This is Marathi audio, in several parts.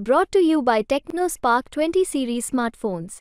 Brought to you by TechnoSpark 20 series smartphones.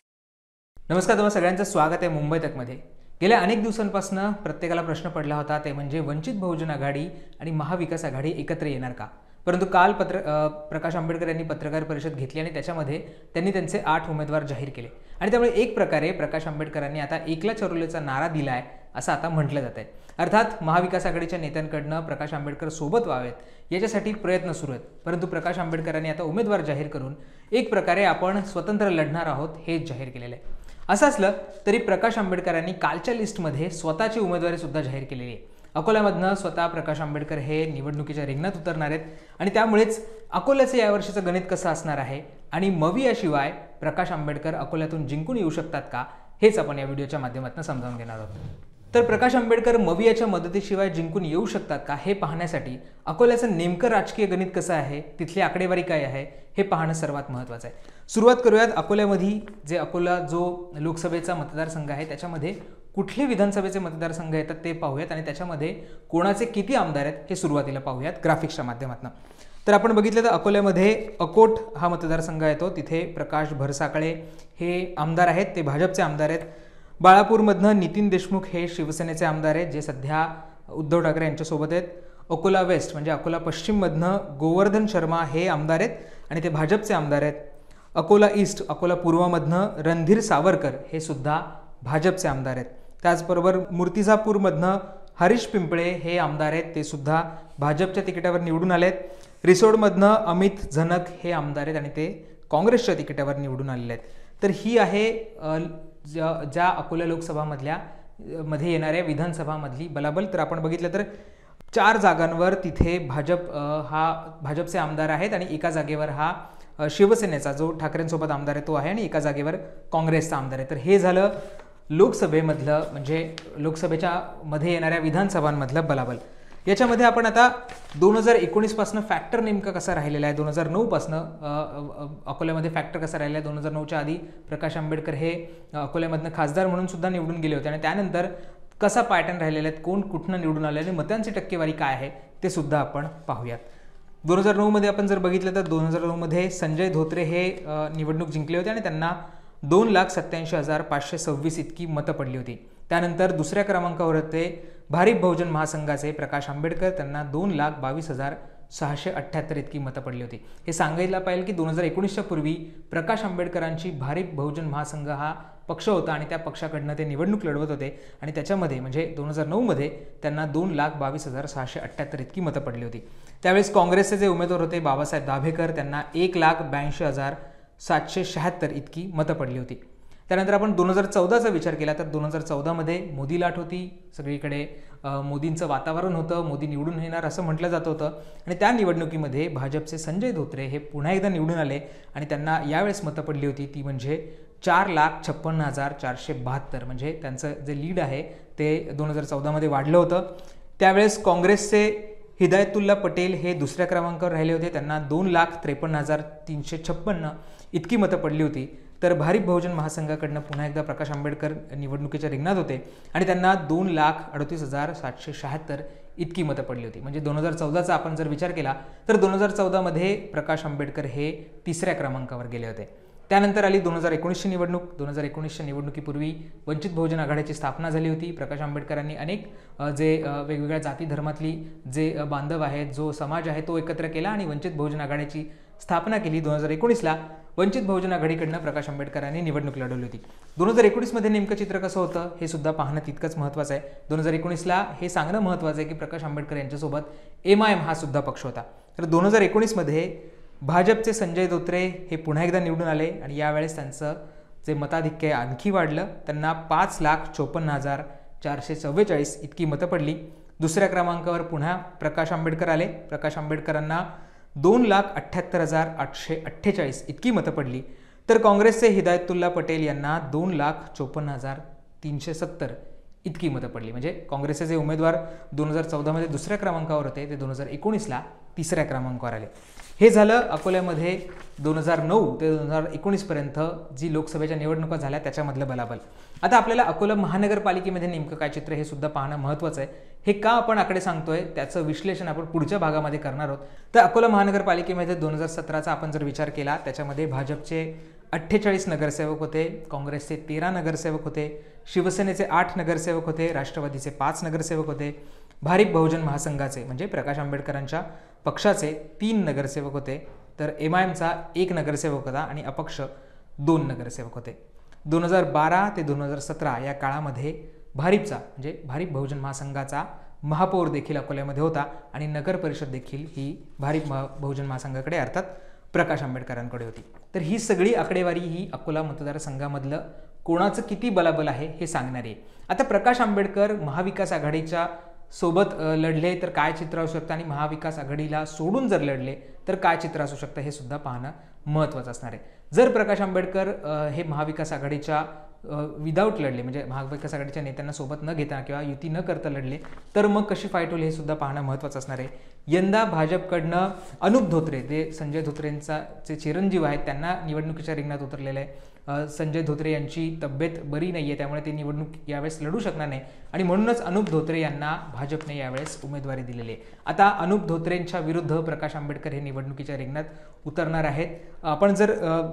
नमस्कार, तुम्हा सगळ्यांचं स्वागत आहे मुंबई तकमध्ये. गेल्या अनेक दिवसांपासून प्रत्येकाला प्रश्न पडला होता ते म्हणजे वंचित बहुजन आघाडी आणि महाविकास आघाडी एकत्र येणार का. परंतु काल प्रकाश आंबेडकर यांनी पत्रकार परिषद घेतली आणि त्याच्यामध्ये त्यांनी त्यांचे 8 उमेदवार जाहीर केले आणि त्यामुळे एक प्रकारे प्रकाश आंबेडकरांनी आता एकला चरोलेचा नारा दिलाय असं आता म्हटलं जात आहे. अर्थात महाविकास आघाडीच्या नेत्यांकडनं प्रकाश आंबेडकर सोबत व्हावेत याच्यासाठी प्रयत्न सुरू आहेत. परंतु प्रकाश आंबेडकरांनी आता उमेदवार जाहीर करून एक प्रकारे आपण स्वतंत्र लढणार आहोत हे जाहीर केलेलं आहे. असं असलं तरी प्रकाश आंबेडकरांनी कालच्या लिस्टमध्ये स्वतःची उमेदवारी सुद्धा जाहीर केलेली आहे. अकोल्यामधनं स्वतः प्रकाश आंबेडकर हे निवडणुकीच्या रिंगणात उतरणार आहेत आणि त्यामुळेच अकोल्याचं यावर्षीचं गणित कसं असणार आहे आणि मवियाशिवाय प्रकाश आंबेडकर अकोल्यातून जिंकून येऊ शकतात का हेच आपण या व्हिडिओच्या माध्यमातून समजावून घेणार आहोत. तर प्रकाश आंबेडकर मवियाच्या मदतीशिवाय जिंकून येऊ शकतात का हे पाहण्यासाठी अकोल्याचं नेमकं राजकीय गणित कसं आहे, तिथली आकडेवारी काय आहे हे पाहणं सर्वात महत्त्वाचं आहे. सुरुवात करूयात अकोल्यामध्ये. अकोला जो लोकसभेचा मतदारसंघ आहे त्याच्यामध्ये कुठले विधानसभेचे मतदारसंघ येतात ते पाहूयात आणि त्याच्यामध्ये कोणाचे किती आमदार आहेत हे सुरुवातीला पाहूयात ग्राफिक्सच्या माध्यमातून. तर आपण बघितलं तर अकोल्यामध्ये अकोट हा मतदारसंघ येतो. तिथे प्रकाश भरसाकळे हे आमदार आहेत, ते भाजपचे आमदार आहेत. बाळापूरमधनं नितीन देशमुख हे शिवसेनेचे आमदार आहेत जे सध्या उद्धव ठाकरे यांच्यासोबत आहेत. अकोला वेस्ट म्हणजे अकोला पश्चिममधनं गोवर्धन शर्मा हे आमदार आहेत आणि ते भाजपचे आमदार आहेत. अकोला ईस्ट अकोला पूर्वमधनं रणधीर सावरकर हे सुद्धा भाजपचे आमदार आहेत. त्याचबरोबर मूर्तिजापूरमधनं हरीश पिंपळे हे आमदार आहेत, ते सुद्धा भाजपच्या तिकिटावर निवडून आलेत. रिसोडमधनं अमित झनक हे आमदार आहेत आणि ते काँग्रेसच्या तिकिटावर निवडून आलेले आहेत. तर ही आहे ज्या अकोला मध्ये येणाऱ्या विधानसभामधली बलाबल. तर आपण बघितलं तर 4 जागांवर तिथे भाजपचे आमदार आहेत आणि एका जागेवर हा शिवसेनेचा जो ठाकरेंसोबत आमदार आहे तो आहे आणि एका जागेवर काँग्रेसचा आमदार आहे. तर हे झालं लोकसभेमधलं म्हणजे लोकसभेच्या मध्ये येणाऱ्या विधानसभांमधलं बलाबल. याच्यामध्ये आपण आता 2019 पासून फॅक्टर नेमका कसा राहिलेला आहे, 2009 पासनं अकोल्यामध्ये फॅक्टर कसा राहिला आहे. 2009च्या आधी प्रकाश आंबेडकर हे अकोल्यामधनं खासदार म्हणून सुद्धा निवडून गेले होते आणि त्यानंतर कसा पॅटर्न राहिलेला आहे, कोण कुठनं निवडून आले आणि मतांची टक्केवारी काय आहे ते सुद्धा आपण पाहूयात. 2009 मध्ये आपण जर बघितलं तर 2009 मध्ये संजय धोत्रे हे निवडणूक जिंकले होते आणि त्यांना 2,87,526 इतकी मतं पडली होती. त्यानंतर दुसऱ्या क्रमांकावर होते भारिप बहुजन महासंघाचे प्रकाश आंबेडकर, त्यांना 2,22,678 इतकी मतं पडली होती. हे सांगायला पाहिजे की 2019च्या पूर्वी प्रकाश आंबेडकरांची भारिप बहुजन महासंघ हा पक्ष होता आणि त्या पक्षाकडनं ते निवडणूक लढवत होते आणि त्याच्यामध्ये म्हणजे 2009 मध्ये त्यांना 2,22,678 इतकी मतं पडली होती. त्यावेळेस काँग्रेसचे जे उमेदवार होते बाबासाहेब दाभेकर, त्यांना 1,82,776 इतकी मतं पडली होती. त्यानंतर आपण 2014चा विचार केला तर 2014 मध्ये मोदी लाट होती, सगळीकडे मोदींचं वातावरण होतं, मोदी निवडून येणार असं म्हटलं जात होतं आणि त्या निवडणुकीमध्ये भाजपचे संजय धोत्रे हे पुन्हा एकदा निवडून आले आणि त्यांना यावेळेस मतं पडली होती ती म्हणजे 4,56,472. म्हणजे त्यांचं जे लीड आहे ते 2014 मध्ये वाढलं होतं. त्यावेळेस काँग्रेसचे हिदायतुल्ला पटेल हे दुसऱ्या क्रमांकावर राहिले होते, त्यांना 2,53,356 इतकी मतं पडली होती. तर भारिप बहुजन महासंघाकडनं पुन्हा एकदा प्रकाश आंबेडकर निवडणुकीच्या रिंगणात होते आणि त्यांना 2,38,776 इतकी मतं पडली होती. म्हणजे 2014चा आपण जर विचार केला तर 2014 मध्ये प्रकाश आंबेडकर हे 3ऱ्या क्रमांकावर गेले होते. त्यानंतर आली 2019ची निवडणूक. 2019च्या निवडणुकीपूर्वी वंचित बहुजन आघाडीची स्थापना झाली होती. प्रकाश आंबेडकरांनी अनेक जे वेगवेगळ्या जाती धर्मातली जे बांधव आहेत, जो समाज आहे तो एकत्र केला आणि वंचित बहुजन आघाडीची स्थापना केली. 2019ला वंचित बहुजन आघाडीकडनं प्रकाश आंबेडकरांनी निवडणूक लढवली होती. 2019 मध्ये नेमकं चित्र कसं होतं हे सुद्धा पाहणं तितकंच महत्त्वाचं आहे. 2019ला हे सांगणं महत्त्वाचं आहे की प्रकाश आंबेडकर यांच्यासोबत MIM हा सुद्धा पक्ष होता. तर 2019 मध्ये भाजपचे संजय धोत्रे हे पुन्हा एकदा निवडून आले आणि यावेळेस त्यांचं जे मताधिक्य आणखी वाढलं, त्यांना 5,54,444 इतकी मतं पडली. दुसऱ्या क्रमांकावर पुन्हा प्रकाश आंबेडकर आले. प्रकाश आंबेडकरांना 2,78,848 इतकी मतं पडली. तर काँग्रेसचे हिदायतुल्ला पटेल यांना 2,54,370 इतकी मतं पडली. म्हणजे काँग्रेसचे जे उमेदवार 2014 मध्ये दुसऱ्या क्रमांकावर होते ते 2019ला 3ऱ्या क्रमांकावर आले. हे झालं अकोल्यामध्ये 2009 ते 2019 पर्यंत जी लोकसभेच्या निवडणुका झाल्या त्याच्यामधलं बलाबल. आता आपल्याला अकोला महानगरपालिकेमध्ये नेमकं काय चित्र हे सुद्धा पाहणं महत्त्वाचं आहे. हे का आपण आकडे सांगतोय त्याचं विश्लेषण आपण पुढच्या भागामध्ये करणार आहोत. तर अकोला महानगरपालिकेमध्ये 2017चा आपण जर विचार केला त्याच्यामध्ये भाजपचे 48 नगरसेवक होते, काँग्रेसचे 13 नगरसेवक होते, शिवसेनेचे 8 नगरसेवक होते, राष्ट्रवादीचे 5 नगरसेवक होते, भारिप बहुजन महासंघाचे म्हणजे प्रकाश आंबेडकरांच्या पक्षाचे 3 नगरसेवक होते, तर MIMचा 1 नगरसेवक होता आणि अपक्ष 2 नगरसेवक होते. 2012 ते 2017 या काळामध्ये भारिपचा म्हणजे भारिप बहुजन महासंघाचा महापौर देखील अकोल्यामध्ये होता आणि नगर परिषद देखील ही भारिप बहुजन महासंघाकडे अर्थात प्रकाश आंबेडकरांकडे होती. तर ही सगळी आकडेवारी ही अकोला मतदारसंघामधलं कोणाचं किती बलाबल आहे हे सांगणारी आहे. आता प्रकाश आंबेडकर महाविकास आघाडीच्या सोबत लढले तर काय चित्र असू शकतं आणि महाविकास आघाडीला सोडून जर लढले तर काय चित्र असू शकतं हे सुद्धा पाहणं महत्त्वाचं असणार आहे. जर प्रकाश आंबेडकर हे महाविकास आघाडीच्या विदाऊट लढले म्हणजे महाविकास आघाडीच्या नेत्यांना सोबत न घेता किंवा युती न करता लढले तर मग कशी फाईट होईल हे सुद्धा पाहणं महत्त्वाचं असणार आहे. यंदा भाजपकडनं अनुप धोत्रे ते संजय धोत्रेंचा जे चिरंजीव आहेत त्यांना निवडणुकीच्या रिंगणात उतरलेलं आहे. संजय धोत्रे यांची तब्येत बरी नाही आहे त्यामुळे ते निवडणूक यावेळेस लढू शकणार नाही आणि म्हणूनच अनुप धोत्रे यांना भाजपने यावेळेस उमेदवारी दिलेली आहे. आता अनुप धोत्रेंच्या विरुद्ध प्रकाश आंबेडकर हे निवडणुकीच्या रिंगणात उतरणार आहेत. आपण जर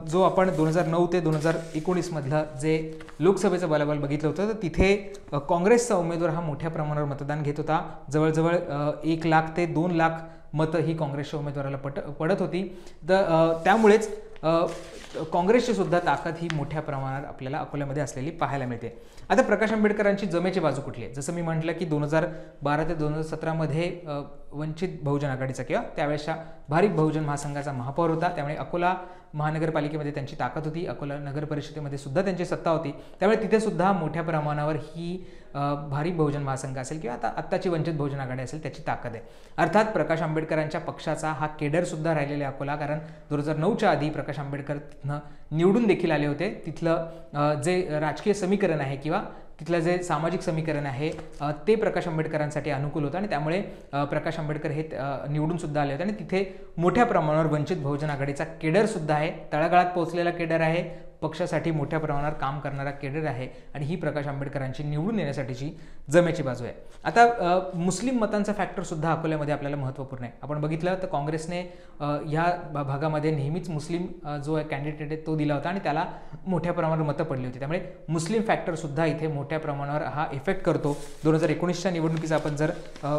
जो आपण 2009 ते 2019 मधलं जे लोकसभेचं बलाबल बघितलं होतं तर तिथे काँग्रेसचा उमेदवार हा मोठ्या प्रमाणावर मतदान घेत होता. जवळजवळ 1 लाख ते 2 लाख मतं ही काँग्रेसच्या उमेदवाराला पडत होती. तर त्यामुळेच काँग्रेसची सुद्धा ताकद ही मोठ्या प्रमाणात आपल्याला अकोल्यामध्ये असलेली पाहायला मिळते. आता प्रकाश आंबेडकरांची जमेची बाजू कुठली आहे? जसं मी म्हटलं की 2012 ते 2017 मध्ये वंचित बहुजन आघाडीचा किंवा त्यावेळेसच्या भारिप बहुजन महासंघाचा महापौर होता त्यामुळे अकोला महानगरपालिकेमध्ये त्यांची ताकद होती. अकोला नगर परिषदेमध्ये सुद्धा त्यांची सत्ता होती त्यामुळे तिथे सुद्धा मोठ्या प्रमाणावर ही भारिप बहुजन महासंघ असेल किंवा आत्ताची वंचित बहुजन आघाडी असेल त्याची ताकद आहे. अर्थात प्रकाश आंबेडकरांच्या पक्षाचा हा केडर सुद्धा राहिलेला आहे अकोला, कारण 2009च्या आधी प्रकाश आंबेडकर तिथनं निवडून देखील आले होते. तिथलं जे राजकीय समीकरण आहे किंवा तिथलं जे सामाजिक समीकरण आहे ते प्रकाश आंबेडकरांसाठी अनुकूल होतं आणि त्यामुळे प्रकाश आंबेडकर हे निवडून सुद्धा आले होते आणि तिथे मोठ्या प्रमाणावर वंचित बहुजन आघाडीचा केडर सुद्धा आहे, तळागाळात पोहोचलेला केडर आहे, पक्षासाठी मोठ्या प्रमाणावर काम करणारा केडर आहे आणि ही प्रकाश आंबेडकरांची निवडून येण्यासाठीची जमेची बाजू आहे. आता मुस्लिम मतांचा फॅक्टर सुद्धा अकोल्यामध्ये आपल्याला महत्त्वपूर्ण आहे. आपण बघितलं तर काँग्रेसने ह्या भागामध्ये नेहमीच मुस्लिम जो कॅन्डिडेट आहे तो दिला होता आणि त्याला मोठ्या प्रमाणावर मतं पडली होती. त्यामुळे मुस्लिम फॅक्टर सुद्धा इथे मोठ्या प्रमाणावर हा इफेक्ट करतो. 2019च्या निवडणुकीचं आपण जर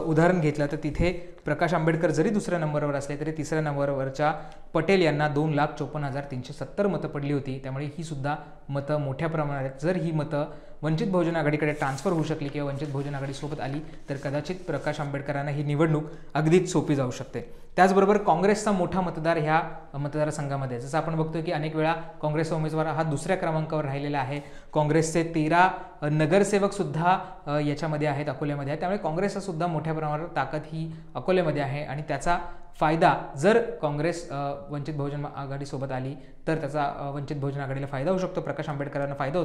उदाहरण घेतलं तर तिथे प्रकाश आंबेडकर जरी दुसऱ्या नंबरवर असले तरी तिसऱ्या नंबरवरच्या पटेल यांना 2,54,370 मतं पडली होती. त्यामुळे ही सुद्धा मतं मोठ्या प्रमाणात जर ही मतं वंचित बहुजन आघाडीकडे ट्रान्सफर होऊ शकली किंवा वंचित बहुजन आघाडीसोबत आली तर कदाचित प्रकाश आंबेडकरांना ही निवडणूक अगदीच सोपी जाऊ शकते. त्याचबरोबर काँग्रेसचा मोठा मतदार ह्या मतदारसंघामध्ये जसं आपण बघतोय की अनेक वेळा काँग्रेसचा उमेदवार हा दुसऱ्या क्रमांकावर राहिलेला आहे. काँग्रेसचे 13 नगरसेवक सुद्धा याच्यामध्ये आहेत, अकोल्यामध्ये आहेत. त्यामुळे काँग्रेसचा सुद्धा मोठ्या प्रमाणावर ताकद ही अकोल्यामध्ये आहे आणि त्याचा फायदा जर काँग्रेस वंचित बहुजन आघाडीसोबत आली तर त्याचा वंचित बहुजन आघाडीला फायदा होऊ शकतो, प्रकाश आंबेडकरांना फायदा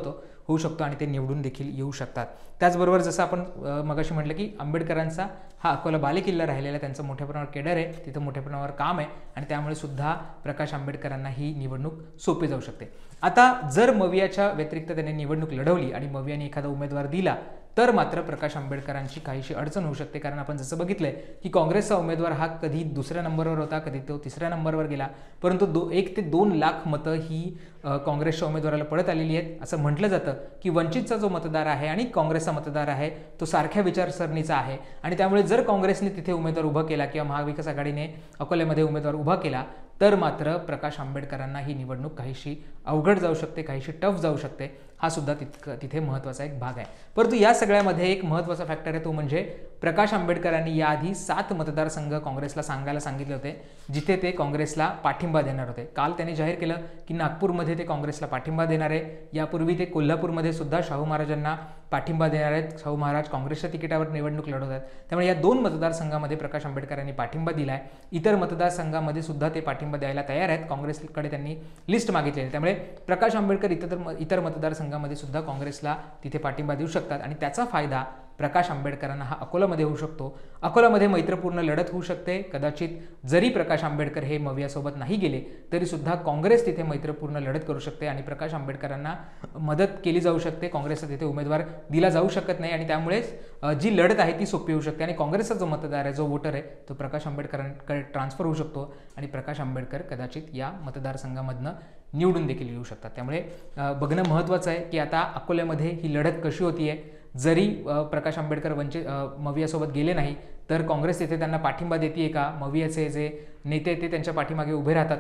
होऊ शकतो आणि ते निवडून देखील येऊ शकतात. त्याचबरोबर जसं आपण मगाशी म्हटलं की आंबेडकरांचा हा अकोला बालेकिल्ला राहिलेला, त्यांचं मोठ्या प्रमाणावर केडर आहे, तिथं मोठ्या प्रमाणावर काम आहे आणि त्यामुळे सुद्धा प्रकाश आंबेडकरांना ही निवडणूक सोपी जाऊ शकते. आता जर मवियाच्या व्यतिरिक्त त्यांनी निवडणूक लढवली आणि मवियाने एखादा उमेदवार दिला तर मात्र प्रकाश आंबेडकरांची काहीशी अडचण होऊ शकते. कारण आपण जसं बघितलंय की काँग्रेसचा उमेदवार हा कधी दुसऱ्या नंबरवर होता, कधी तो तिसऱ्या नंबरवर गेला, परंतु 1 ते 2 लाख मतं ही काँग्रेसच्या उमेदवाराला पडत आलेली आहेत. असं म्हटलं जातं की वंचितचा जो मतदार आहे आणि काँग्रेसचा मतदार आहे तो सारख्या विचारसरणीचा आहे आणि त्यामुळे जर काँग्रेसने तिथे उमेदवार उभा केला किंवा महाविकास आघाडीने अकोल्यामध्ये उमेदवार उभा केला तर मात्र प्रकाश आंबेडकरांना ही निवडणूक काहीशी अवघड जाऊ शकते, काहीशी टफ जाऊ शकते. हा सुद्धा तिथे महत्त्वाचा एक भाग आहे. परंतु या सगळ्यामध्ये एक महत्त्वाचा फॅक्टर आहे तो म्हणजे प्रकाश आंबेडकरांनी याआधी 7 मतदारसंघ काँग्रेसला सांगायला सांगितले होते जिथे ते काँग्रेसला पाठिंबा देणार होते. काल त्यांनी जाहीर केलं की नागपूरमध्ये ते काँग्रेसला पाठिंबा देणार आहे. यापूर्वी ते कोल्हापूरमध्ये सुद्धा शाहू महाराजांना पाठिंबा देणार आहेत. शाहू महाराज काँग्रेसच्या तिकिटावर निवडणूक लढवत आहेत. त्यामुळे या 2 मतदारसंघामध्ये प्रकाश आंबेडकरांनी पाठिंबा दिला आहे. इतर मतदारसंघामध्ये सुद्धा ते पाठिंबा द्यायला तयार आहेत. काँग्रेसकडे त्यांनी लिस्ट मागितली आहे. त्यामुळे प्रकाश आंबेडकर इतर मतदारसंघामध्ये सुद्धा काँग्रेसला तिथे पाठिंबा देऊ शकतात आणि त्याचा फायदा प्रकाश आंबेडकरांना हा अकोलामध्ये होऊ शकतो. अकोलामध्ये मैत्रपूर्ण लढत होऊ शकते. कदाचित जरी प्रकाश आंबेडकर हे मवियासोबत नाही गेले तरी सुद्धा काँग्रेस तिथे मैत्रपूर्ण लढत करू शकते आणि प्रकाश आंबेडकरांना मदत केली जाऊ शकते. काँग्रेसचा तिथे उमेदवार दिला जाऊ शकत नाही आणि त्यामुळेच जी लढत आहे ती सोपी होऊ शकते आणि काँग्रेसचा जो मतदार आहे, जो वोटर आहे, तो प्रकाश आंबेडकरांकडे ट्रान्सफर होऊ शकतो आणि प्रकाश आंबेडकर कदाचित या मतदारसंघामधनं निवडून देखील येऊ शकतात. त्यामुळे बघणं महत्त्वाचं आहे की आता अकोल्यामध्ये ही लढत कशी होती आहे. जरी प्रकाश आंबेडकर मवियासोबत गेले नाही तर काँग्रेस तिथे त्यांना पाठिंबा देते का, मवियाचे जे नेते ते त्यांच्या पाठीमागे उभे राहतात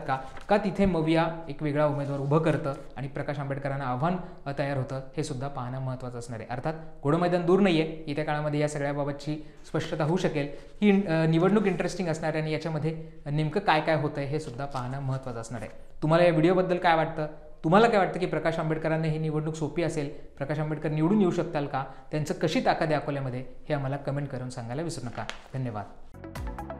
का तिथे मविया एक वेगळा उमेदवार उभं करतं आणि प्रकाश आंबेडकरांना आव्हान तयार होतं, हे सुद्धा पाहणं महत्त्वाचं असणार आहे. अर्थात घोडं मैदान दूर नाही आहे. येत्या काळामध्ये या सगळ्याबाबतची स्पष्टता होऊ शकेल. ही निवडणूक इंटरेस्टिंग असणार आहे आणि याच्यामध्ये नेमकं काय काय होतं आहे हे सुद्धा पाहणं महत्त्वाचं असणार आहे. तुम्हाला या व्हिडिओबद्दल काय वाटतं? तुम्हाला काय वाटतं की प्रकाश आंबेडकरांना ही निवडणूक सोपी असेल? प्रकाश आंबेडकर निवडून येऊ शकताल का? त्यांचं कशी ताकद आहे अकोल्यामध्ये हे आम्हाला कमेंट करून सांगायला विसरू नका. धन्यवाद.